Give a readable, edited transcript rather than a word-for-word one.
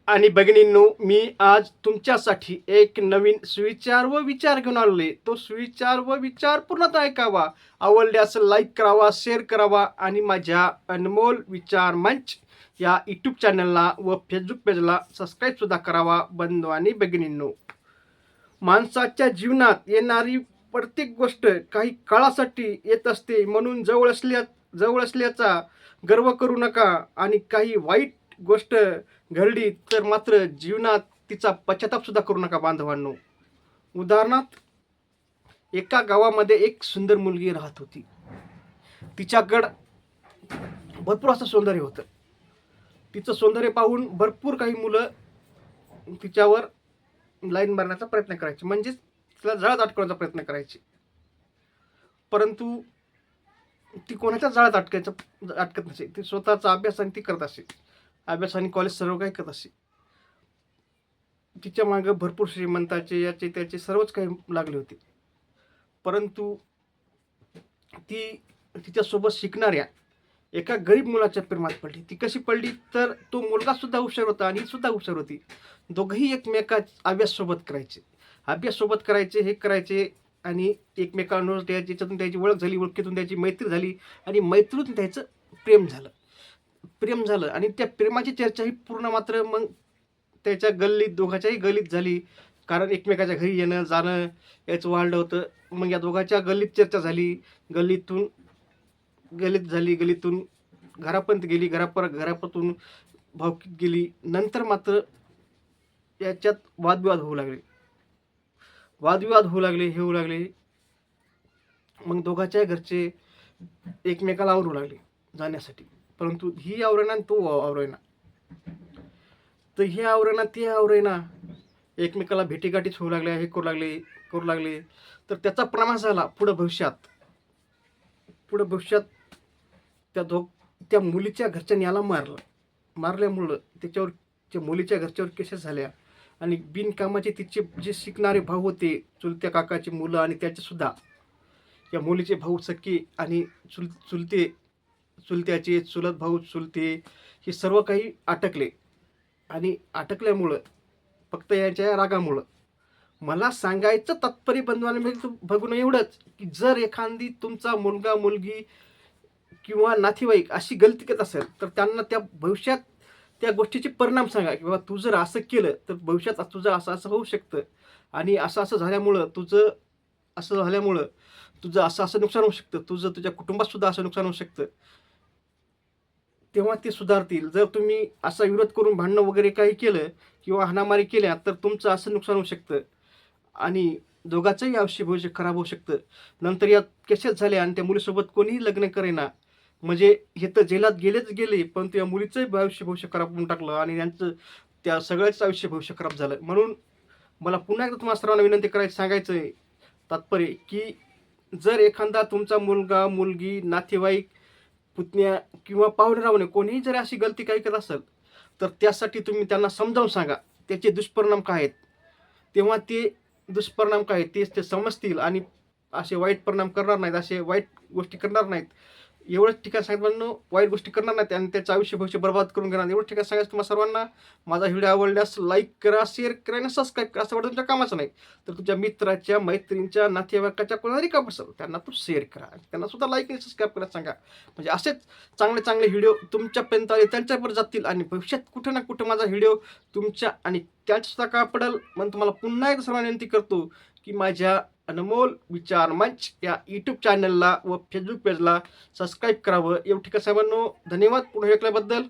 आणि भगिनींनो, मी आज तुमच्यासाठी एक नवीन सुविचार व विचार घेऊन आलोय. तो सुविचार व विचार पूर्णतः ऐकावा. आवडल्यास लाईक करावा, शेअर करावा आणि माझ्या अनमोल विचार मंच या यूट्यूब चॅनलला व फेसबुक पेजला सबस्क्राईब सुद्धा करावा. बंधू आणि भगिनींनो, माणसाच्या जीवनात येणारी प्रत्येक गोष्ट काही काळासाठी येत असते, म्हणून जवळ असल्याचा गर्व करू नका. आणि काही वाईट गोष्ट घडली तर मात्र जीवनात तिचा पश्चाताप सुद्धा करू नका बांधवांनो. उदाहरणार्थ, एका गावामध्ये एक सुंदर मुलगी राहत होती. तिच्याकडं भरपूर असं सौंदर्य होतं. तिचं सौंदर्य पाहून भरपूर काही मुलं तिच्यावर लाईन मारण्याचा प्रयत्न करायचे, म्हणजेच तिला जाळ्यात अडकवण्याचा प्रयत्न करायचे. परंतु ती कोणाच्या जाळ्यात अटकत नसे. ती स्वतःचा अभ्यास आणि ती करत असे. अभ्यास आणि कॉलेज सर्व काही करत असे. तिच्या मागं भरपूर श्रीमंताचे याचे त्याचे सर्वच काही लागले होते. परंतु ती तिच्यासोबत शिकणाऱ्या एका गरीब मुलाच्या प्रेमात पडली. ती कशी पडली तर तो मुलगा सुद्धा हुशार होता आणि सुद्धा हुशार होती. दोघंही अभ्यास सोबत करायचे, हे करायचे आणि एकमेकांना नोट्स द्यायची. त्याच्यातून त्याची ओळख झाली, ओळखीतून त्याची मैत्री झाली आणि मैत्रीतून त्याचं प्रेम झालं आणि त्या प्रेमाची चर्चा ही पूर्ण मात्र मग त्याच्या दोघांच्याही गल्लीत झाली. कारण एकमेकाच्या घरी येणं जाणं याचं वाढलं होतं. मग या दोघांच्या गल्लीत चर्चा झाली. गल्लीतून घरापर्यंत गेली. घरापासून भावकीत गेली. नंतर मात्र याच्यात वादविवाद होऊ लागले, हे होऊ लागले. मग दोघांच्या घरचे एकमेकाला आवरू लागले जाण्यासाठी. परंतु ही आवरेना आणि तो आवरेना. तर हे आवरेना ते आवरेना. एकमेकाला भेटीगाठीच होऊ लागल्या, हे करू लागले. तर त्याचा परिणाम झाला पुढं भविष्यात त्या मुलीच्या घरच्यांनी याला मारल्यामुळं त्या मुलीच्या घरच्यावर केसेस झाल्या आणि बिनकामाचे तिचे जे शिकणारे भाऊ होते, चुलत्या काकाची मुलं आणि त्याचे सुद्धा या मुलीचे भाऊ सख्खे आणि चुलत्याचे चुलत भाऊ चुलते हे सर्व काही अटकले. आणि अटकल्यामुळं फक्त यांच्या रागामुळं मला सांगायचं तात्पर्य बंधवांनी बघून एवढंच की जर एखादी तुमचा मुलगा मुलगी किंवा नातेवाईक अशी गलती करत असेल तर त्यांना त्या भविष्यात त्या गोष्टीचे परिणाम सांगा की बाबा तू जर असं केलं तर भविष्यात तुझं असं होऊ शकतं आणि असं झाल्यामुळं तुझं असं नुकसान होऊ शकतं. तुझ्या कुटुंबात सुद्धा असं नुकसान होऊ शकतं. तेव्हा ते सुधारतील. जर तुम्ही असा विरोध करून भांडणं वगैरे काही केलं किंवा हाणामारी केल्या तर तुमचं असं नुकसान होऊ शकतं आणि दोघांचंही आयुष्य भविष्य खराब होऊ शकतं. नंतर या केसेस झाल्या आणि त्या मुलीसोबत कोणीही लग्न करेना. म्हणजे हे तर जेलात गेले, पण त्या मुलीचंही आयुष्य भविष्य खराब करून टाकलं आणि त्यांचं त्या सगळ्याच आयुष्य भविष्य खराब झालं. म्हणून मला पुन्हा एकदा तुम्हाला सर्वांना विनंती सांगायचं आहे तात्पर्य की जर एखादा तुमचा मुलगा मुलगी नातेवाईक पुतण्या किंवा पाहुणे कोणीही जर अशी गलती काही करत असेल तर त्यासाठी तुम्ही त्यांना समजावून सांगा त्याचे दुष्परिणाम काय आहेत. तेव्हा ते दुष्परिणाम काय आहेत ते समजतील आणि असे वाईट परिणाम करणार नाहीत, असे वाईट गोष्टी करणार नाहीत. एवढंच ठिकाण सांगितलं, वाईट गोष्टी करणार नाहीत आणि त्याचं आयुष्य भविष्य बर्बाद करून घेणार. एवढं ठिकाण सांगायचं तुम्हाला सर्वांना. माझा व्हिडिओ आवडल्यास लाईक करा, शेअर करा आणि सबस्क्राईब करा. असं वाटतं तुमच्या कामाचं नाही तर तुमच्या मित्राच्या मैत्रिणीच्या नातेवाईकाच्या कोणाला रिकाम असेल त्यांना तो शेअर करा, त्यांना सुद्धा लाईक आणि सबस्क्राईब करायला सांगा. म्हणजे असेच चांगले व्हिडिओ तुमच्यापर्यंत आले त्यांच्यापर्यंत जातील आणि भविष्यात कुठं ना कुठं माझा व्हिडिओ तुमच्या आणि त्याच का पडेल. म्हणून तुम्हाला पुन्हा एकदा सर्वांना विनंती करतो की माझ्या अनमोल विचार मंच या यूट्यूब चॅनलला व फेसबुक पेजला सबस्क्राईब करावं. एवढं ठिकाण साहेबांनो, धन्यवाद पुढे ऐकल्याबद्दल.